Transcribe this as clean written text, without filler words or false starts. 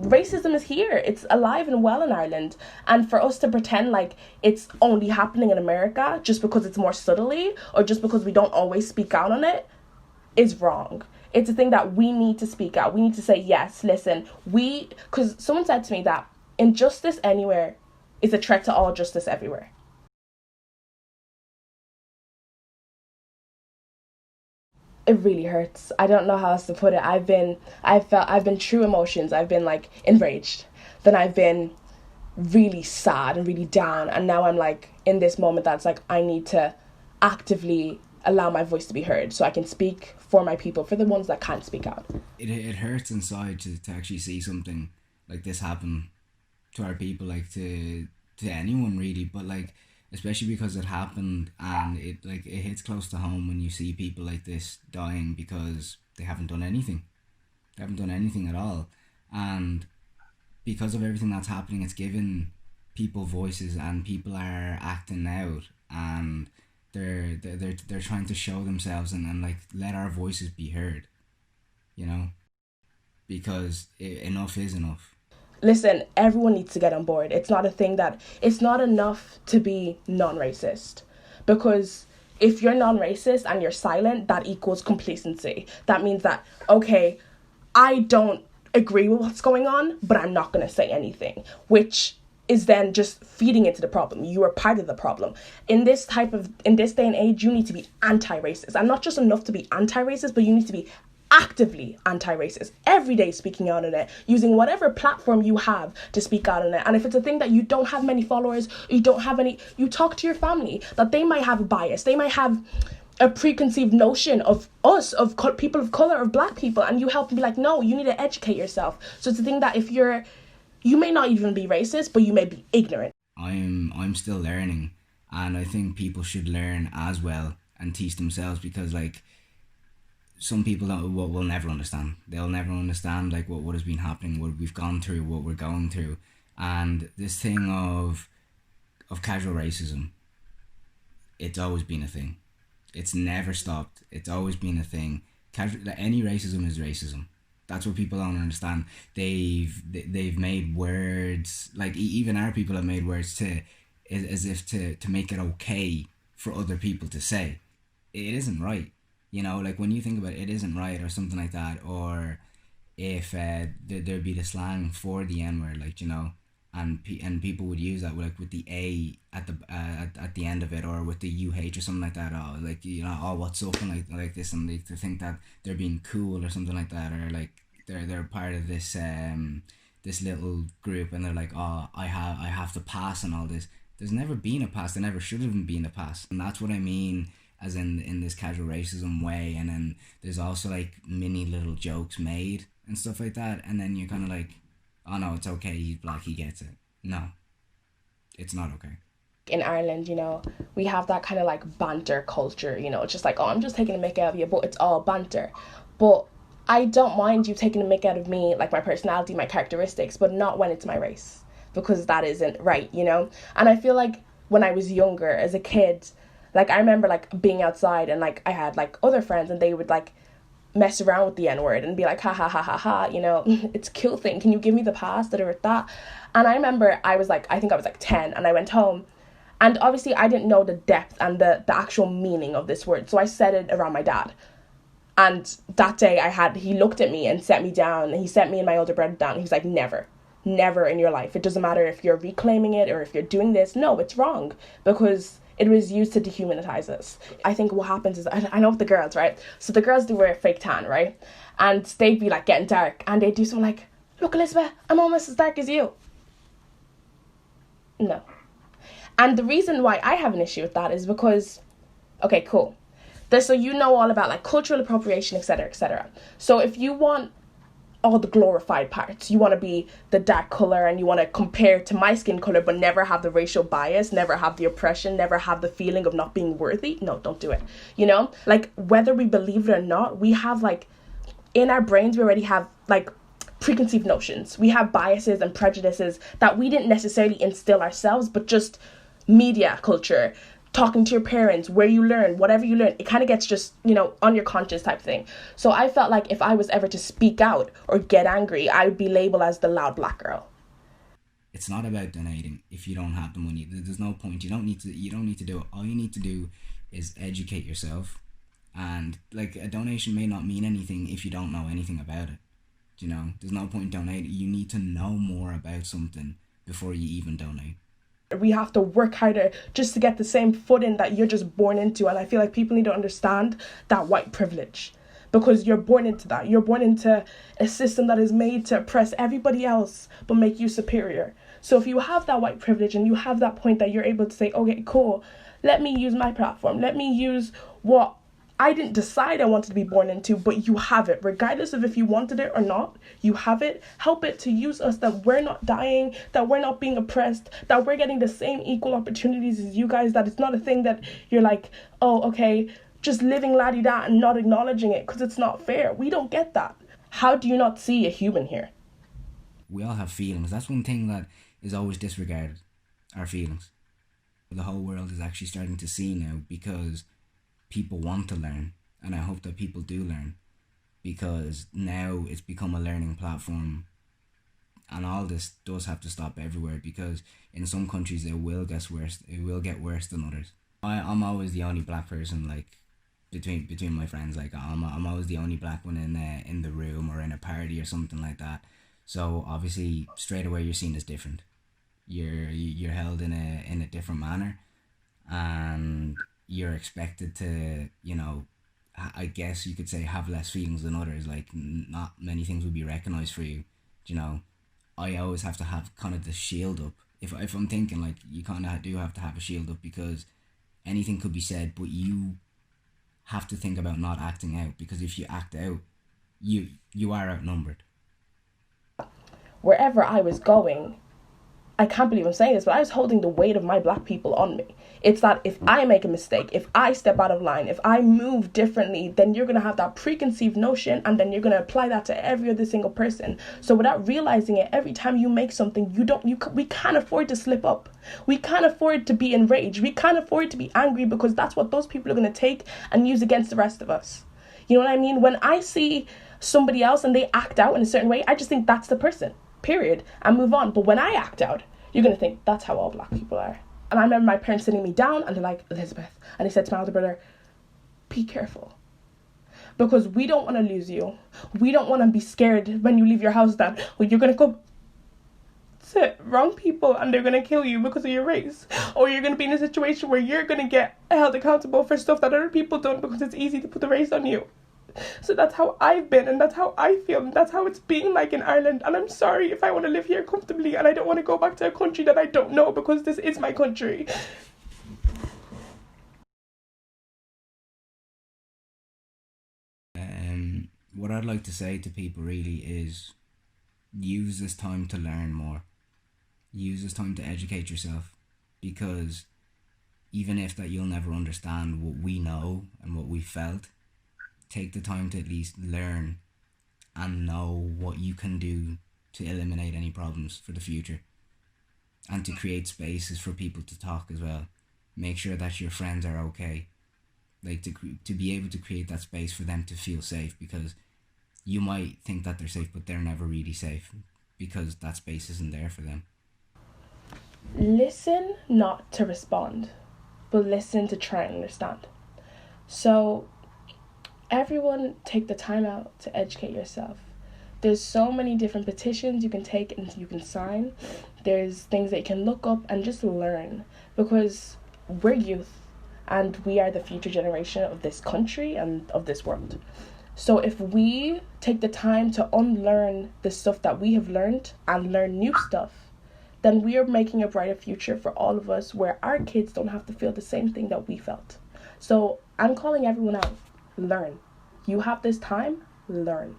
racism is here. It's alive and well in Ireland. And for us to pretend like it's only happening in America just because it's more subtly or just because we don't always speak out on it is wrong. It's a thing that we need to speak out. We need to say, yes, listen, because someone said to me that injustice anywhere is a threat to all justice everywhere. It really hurts. I don't know how else to put it. I've been true emotions. I've been like enraged. Then I've been really sad and really down. And now I'm like in this moment that's like, I need to actively allow my voice to be heard so I can speak for my people, for the ones that can't speak out. It hurts inside to actually see something like this happen to our people, like to anyone really, but like especially because it happened and it hits close to home when you see people like this dying because they haven't done anything. They haven't done anything at all. And because of everything that's happening, it's given people voices and people are acting out and they're trying to show themselves and like let our voices be heard, you know, because enough is enough. Listen, everyone needs to get on board. It's not enough to be non-racist, because if you're non-racist and you're silent, that equals complacency. That means that, okay, I don't agree with what's going on, but I'm not going to say anything, which is then just feeding into the problem. You are part of the problem. In this day and age, you need to be anti-racist. And not just enough to be anti-racist, but you need to be actively anti-racist, every day speaking out on it, using whatever platform you have to speak out on it. And if it's a thing that you don't have many followers, you talk to your family, that they might have a bias, they might have a preconceived notion of us, of people of color, of black people, and you help them be like, no, you need to educate yourself. So it's a thing that you may not even be racist, but you may be ignorant. I'm still learning, and I think people should learn as well and teach themselves, because like some people will never understand. They'll never understand like what has been happening, what we've gone through, what we're going through. And this thing of casual racism, it's always been a thing. It's never stopped. It's always been a thing. Any racism is racism. That's what people don't understand. They've made words, like even our people have made words as if to make it okay for other people to say. It isn't right. You know, like when you think about it, it isn't right or something like that. Or if there'd be the slang for the N-word, like, you know, and people would use that like with the A at the end of it, or with the UH or something like that. Oh, like, you know, oh, what's up, and like this, and to think that they're being cool or something like that, or like they're part of this this little group, and they're like, oh, I have to pass and all this. There's never been a pass. There never should have been a pass, and that's what I mean. As in this casual racism way. And then there's also like mini little jokes made and stuff like that, and then you're kind of like, oh no, it's okay, he's black, he gets it. No, it's not okay. In Ireland, you know, we have that kind of like banter culture, you know, it's just like, oh, I'm just taking a mick out of you, but it's all banter. But I don't mind you taking a mick out of me, like my personality, my characteristics, but not when it's my race, because that isn't right, you know. And I feel like when I was younger, as a kid, like, I remember, like, being outside and, like, I had, like, other friends and they would, like, mess around with the N-word and be like, ha, ha, ha, ha, ha, you know, it's a cool thing. Can you give me the pass? That. And I remember I think I was, like, 10, and I went home. And obviously I didn't know the depth and the actual meaning of this word. So I said it around my dad. And that day he looked at me and set me down. He set me and my older brother down. He was like, never in your life. It doesn't matter if you're reclaiming it or if you're doing this. No, it's wrong, because it was used to dehumanize us. I think what happens is, I know with the girls, right? So the girls do wear fake tan, right? And they'd be like getting dark, and they'd do something like, look, Elizabeth, I'm almost as dark as you. No. And the reason why I have an issue with that is because, okay, cool. So you know all about like cultural appropriation, etc., etc. So if you want all the glorified parts, you want to be the dark color and you want to compare to my skin color, but never have the racial bias, never have the oppression, never have the feeling of not being worthy. No, don't do it. You know, like, whether we believe it or not, we have like in our brains, we already have like preconceived notions. We have biases and prejudices that we didn't necessarily instill ourselves, but just media culture, talking to your parents, where you learn, whatever you learn, it kind of gets just, on your conscience type thing. So I felt like if I was ever to speak out or get angry, I would be labeled as the loud black girl. It's not about donating if you don't have the money. There's no point. You don't need to do it. All you need to do is educate yourself. And like, a donation may not mean anything if you don't know anything about it. There's no point donating. You need to know more about something before you even donate. We have to work harder just to get the same footing that you're just born into. And I feel like people need to understand that white privilege, because you're born into that. You're born into a system that is made to oppress everybody else but make you superior. So if you have that white privilege and you have that point that you're able to say, okay, cool, let me use my platform. Let me use what I didn't decide I wanted to be born into, but you have it. Regardless of if you wanted it or not, you have it. Help it to use us, that we're not dying, that we're not being oppressed, that we're getting the same equal opportunities as you guys, that it's not a thing that you're like, oh, okay, just living la-di-da and not acknowledging it because it's not fair. We don't get that. How do you not see a human here? We all have feelings. That's one thing that is always disregarded, our feelings. The whole world is actually starting to see now, because people want to learn, and I hope that people do learn, because now it's become a learning platform, and all this does have to stop everywhere, because in some countries it will get worse. It will get worse than others. I'm always the only black person, like, between my friends. Like, I'm always the only black one in the room or in a party or something like that. So obviously straight away you're seen as different. You're held in a different manner, and you're expected to, I guess you could say, have less feelings than others. Like, not many things will be recognized for you. I always have to have kind of the shield up. If I'm thinking, like, you kind of do have to have a shield up, because anything could be said, but you have to think about not acting out, because if you act out, you are outnumbered. Wherever I was going, I can't believe I'm saying this, but I was holding the weight of my black people on me. It's that if I make a mistake, if I step out of line, if I move differently, then you're going to have that preconceived notion, and then you're going to apply that to every other single person. So without realizing it, every time you make something, we can't afford to slip up. We can't afford to be enraged. We can't afford to be angry, because that's what those people are going to take and use against the rest of us. You know what I mean? When I see somebody else and they act out in a certain way, I just think that's the person, period, and move on. But when I act out, you're going to think that's how all black people are. And I remember my parents sitting me down, and they're like, Elizabeth, and they said to my older brother, be careful, because we don't want to lose you. We don't want to be scared when you leave your house that, well, you're going to go to wrong people and they're going to kill you because of your race, or you're going to be in a situation where you're going to get held accountable for stuff that other people don't, because it's easy to put the race on you. So that's how I've been, and that's how I feel, and that's how it's been like in Ireland. And I'm sorry if I want to live here comfortably and I don't want to go back to a country that I don't know, because this is my country. What I'd like to say to people really is, use this time to learn more. Use this time to educate yourself, because even if that you'll never understand what we know and what we felt, take the time to at least learn and know what you can do to eliminate any problems for the future, and to create spaces for people to talk as well. Make sure that your friends are okay, like to be able to create that space for them to feel safe, because you might think that they're safe, but they're never really safe, because that space isn't there for them. Listen not to respond, but listen to try and understand. So everyone, take the time out to educate yourself. There's so many different petitions you can take and you can sign. There's things that you can look up and just learn, because we're youth and we are the future generation of this country and of this world. So if we take the time to unlearn the stuff that we have learned and learn new stuff, then we are making a brighter future for all of us, where our kids don't have to feel the same thing that we felt. So I'm calling everyone out. Learn. You have this time, learn.